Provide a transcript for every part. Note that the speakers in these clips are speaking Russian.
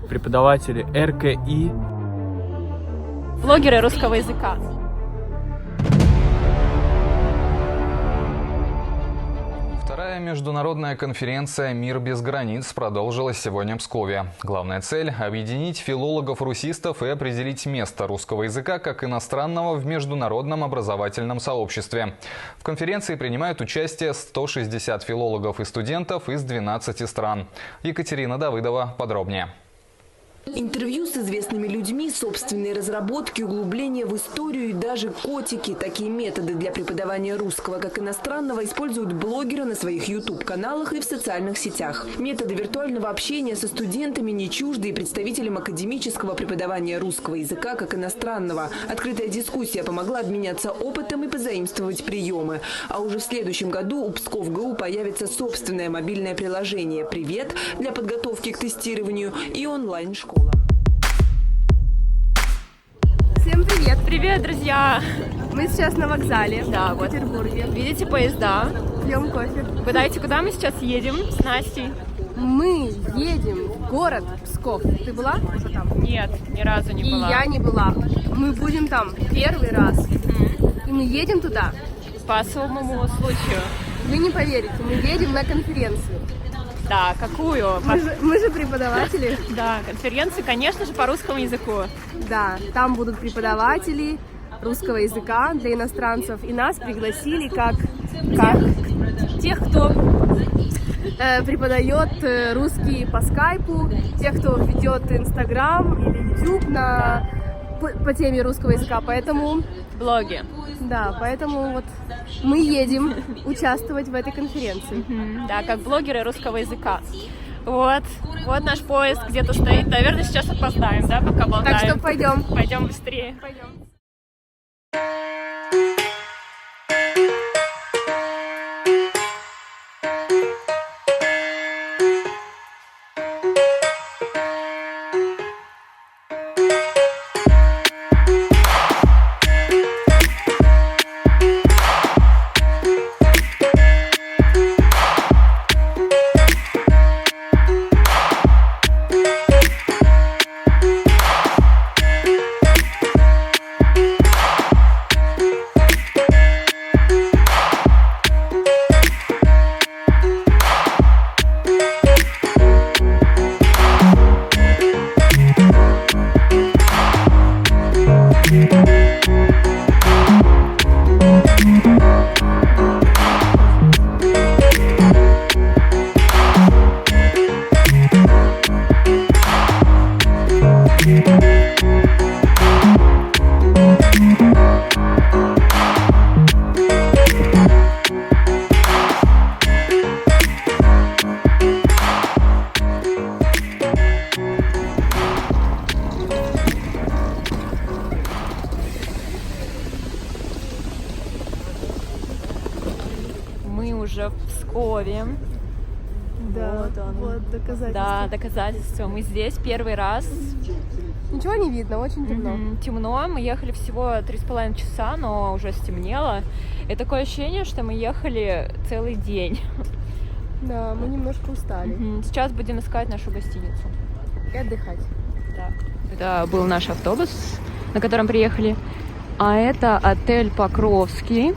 преподаватели РКИ. Блогеры русского языка. Вторая международная конференция «Мир без границ» продолжилась сегодня в Пскове. Главная цель – объединить филологов-русистов и определить место русского языка как иностранного в международном образовательном сообществе. В конференции принимают участие 160 филологов и студентов из 12 стран. Екатерина Давыдова подробнее. Интервью с известными людьми, собственные разработки, углубления в историю и даже котики. Такие методы для преподавания русского как иностранного используют блогеры на своих YouTube-каналах и в социальных сетях. Методы виртуального общения со студентами не чужды и представителям академического преподавания русского языка как иностранного. Открытая дискуссия помогла обменяться опытом и позаимствовать приемы. А уже в следующем году у Псков-ГУ появится собственное мобильное приложение «Привет» для подготовки к тестированию и онлайн-школа. Всем привет! Привет, друзья! Мы сейчас на вокзале Да, в вот. Петербурге. Видите поезда? Пьем кофе. Угадайте, куда мы сейчас едем с Настей? Мы едем в город Псков. Ты была уже там? Нет, ни разу не И была. я не была. Мы будем там первый раз. И мы едем туда. По особому случаю. Вы не поверите, мы едем на конференцию. Да, какую? Мы же преподаватели. Да, конференции, конечно же, по русскому языку. Да, там будут преподаватели русского языка для иностранцев. И нас пригласили как тех, кто преподает русский по скайпу, тех, кто ведет Инстаграм или Ютуб по теме русского языка. Поэтому, Блоги. да, поэтому вот мы едем участвовать в этой конференции. Да, как блогеры русского языка. Вот наш поезд где-то стоит. Наверное, сейчас опоздаем, да, пока болтаем. Так что пойдем. Пойдем быстрее. Пойдем. Мы уже в Пскове. Да, Вот он. вот доказательство. Да, доказательства. Мы здесь первый раз. Ничего не видно, очень темно. Темно. Мы ехали всего 3,5 часа, но уже стемнело. И такое ощущение, что мы ехали целый день. Да, мы немножко устали. Сейчас будем искать нашу гостиницу. И отдыхать. Да. Это был наш автобус, на котором приехали. А это отель Покровский.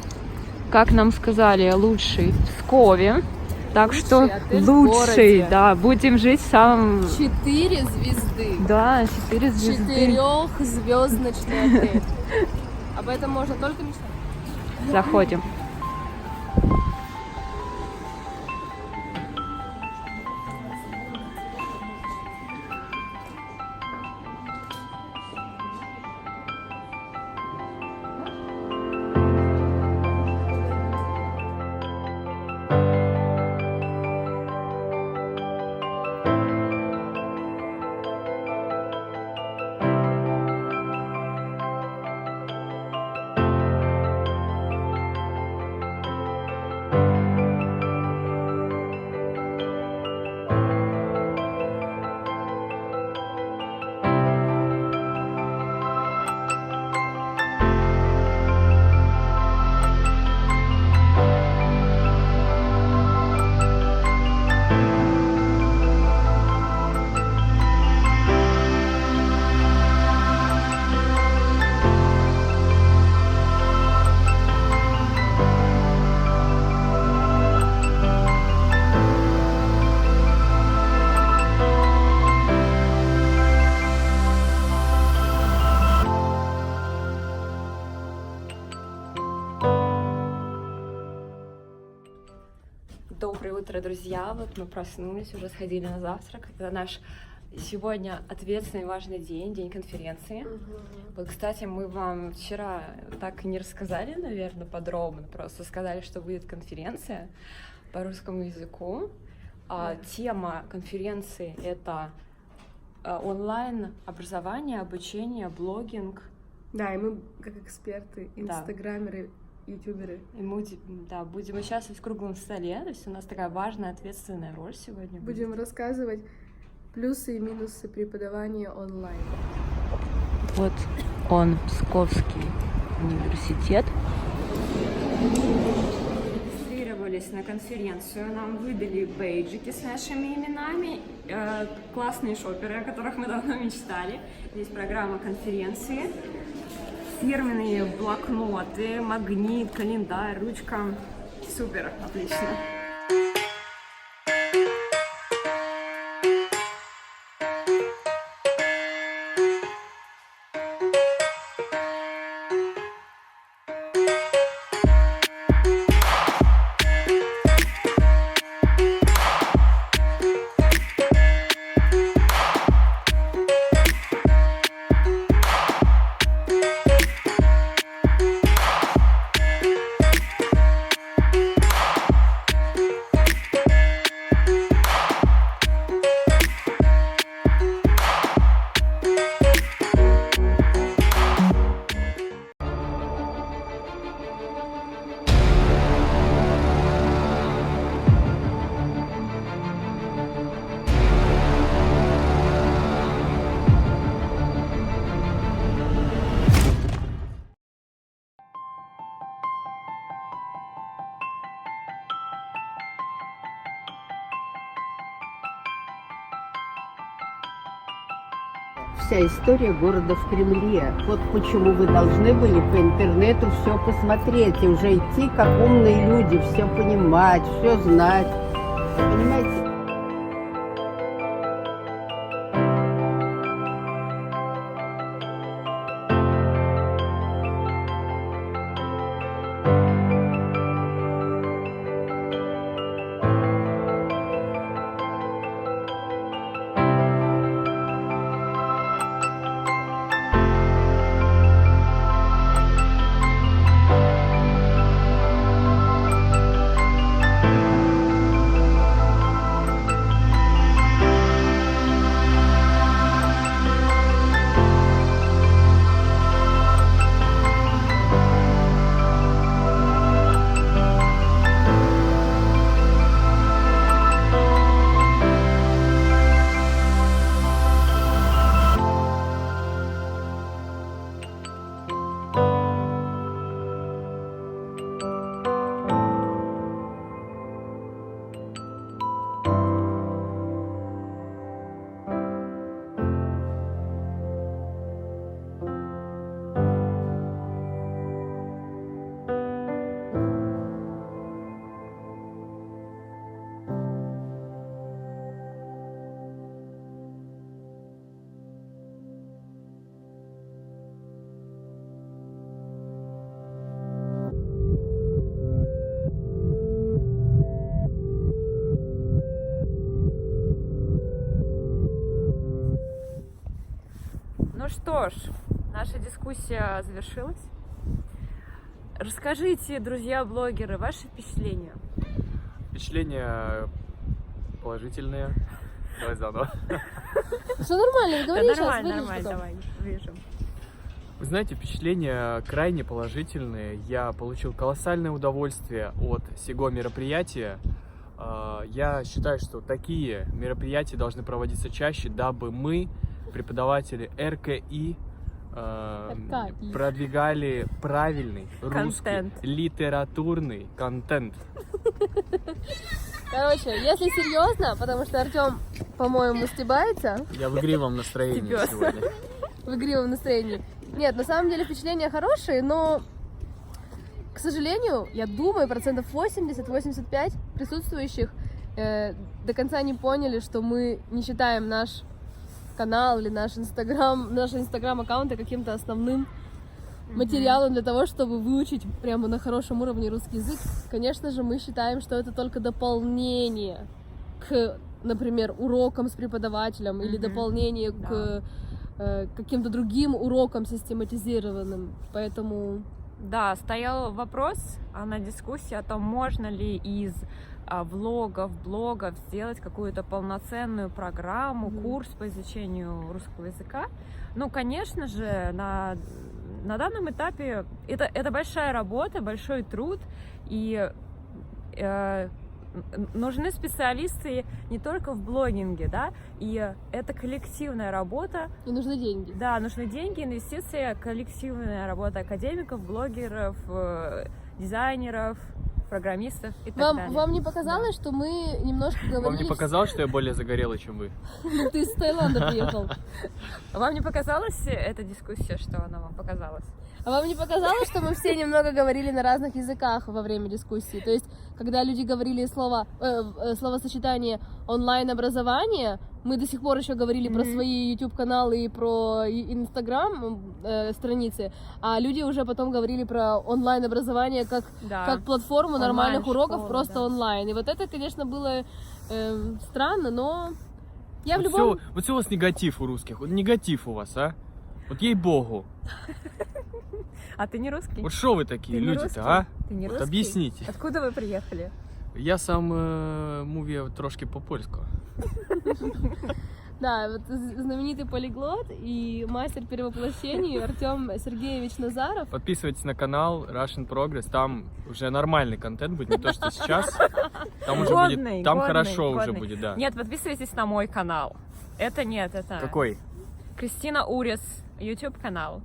Как нам сказали, лучший в Пскове. Так Лучший что отель в лучший, городе. да, будем жить в самом... 4 звезды. Да, 4 звезды. 4-звездочный отель. Об этом можно только мечтать. Заходим. утро, друзья. Вот мы проснулись, уже сходили на завтрак. Это наш сегодня ответственный важный день, день конференции. Вот, кстати, мы вам вчера так и не рассказали, наверное, подробно. Просто сказали, что будет конференция по русскому языку. Тема конференции — это онлайн-образование, обучение, блогинг. Да, и мы как эксперты, инстаграмеры, ютуберы. И мы будем участвовать в круглом столе, то есть у нас такая важная, ответственная роль сегодня. Будем рассказывать плюсы и минусы преподавания онлайн. Вот он, Псковский университет. Регистрировались на конференцию, нам выдали бейджики с нашими именами, классные шоперы, о которых мы давно мечтали. Здесь программа конференции, фирменные блокноты, магнит, календарь, ручка. Супер, отлично. Вся история города в Кремле. Вот почему вы должны были по интернету все посмотреть и уже идти как умные люди, все понимать, все знать. Понимаете? Ну что ж, наша дискуссия завершилась. Расскажите, друзья-блогеры, ваши впечатления. Впечатления положительные. Давай заново. Все нормально, говори сейчас, Нормально, давай, вижу. Вы знаете, впечатления крайне положительные. Я получил колоссальное удовольствие от сего мероприятия. Я считаю, что такие мероприятия должны проводиться чаще, дабы мы, преподаватели РКИ, продвигали правильный русский литературный контент. Короче, если серьезно, потому что Артем, по-моему, стебается. Я в игривом настроении сегодня. В игривом настроении. Нет, на самом деле впечатления хорошие, но, к сожалению, я думаю, 80-85% присутствующих до конца не поняли, что мы не считаем наш канал или наш инстаграм аккаунты каким-то основным материалом для того, чтобы выучить прямо на хорошем уровне русский язык. Конечно же, мы считаем, что это только дополнение к, например, урокам с преподавателем или дополнение к каким-то другим урокам систематизированным. Поэтому... Да, стоял вопрос на дискуссии о том, можно ли из влогов, блогов сделать какую-то полноценную программу, курс по изучению русского языка. Ну, конечно же, на данном этапе это большая работа, большой труд, и нужны специалисты не только в блогинге, да, и это коллективная работа. И нужны деньги. Да, нужны деньги, инвестиции, коллективная работа академиков, блогеров, дизайнеров, программистов и так далее. Вам не показалось, что мы немножко говорили... Вам не показалось, что я более загорелый, чем вы? Ну, ты из Таиланда приехал. Вам не показалась эта дискуссия, что она вам показалась? А вам не показалось, что мы все немного говорили на разных языках во время дискуссии? То есть, когда люди говорили словосочетание онлайн-образование, мы до сих пор еще говорили про свои YouTube-каналы и про Instagram-страницы, а люди уже потом говорили про онлайн-образование как платформу нормальных уроков, просто онлайн. И вот это, конечно, было странно, но я в любом... Вот все у вас негатив у русских, вот негатив у вас, а? Вот ей-богу. А ты не русский? Вот что вы такие Ты не люди-то, русский? а? Ты не Вот русский? объясните. Откуда вы приехали? Я сам mówię трошки по-польську. Да, вот знаменитый полиглот и мастер перевоплощений Артем Сергеевич Назаров. Подписывайтесь на канал Russian Progress, там уже нормальный контент будет, не то, что сейчас. Там уже будет, там хорошо уже будет, да. Нет, подписывайтесь на мой канал. Это нет, это... Какой? Кристина Урис, YouTube канал.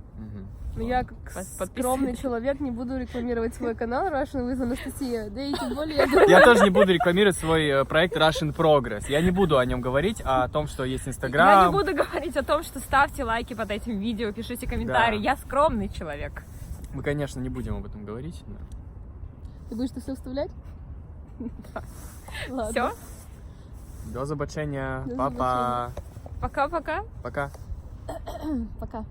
Но я, как скромный человек, не буду рекламировать свой канал Russian with Анастасия. Да и тем более... Я тоже не буду рекламировать свой проект Russian Progress. Я не буду о нем говорить, а о том, что есть Instagram. Я не буду говорить о том, что ставьте лайки под этим видео, пишите комментарии. Да. Я скромный человек. Мы, конечно, не будем об этом говорить. Но... Ты будешь это все вставлять? Ладно. Все? До побачення. До Папа. Пока-пока. Пока. Пока.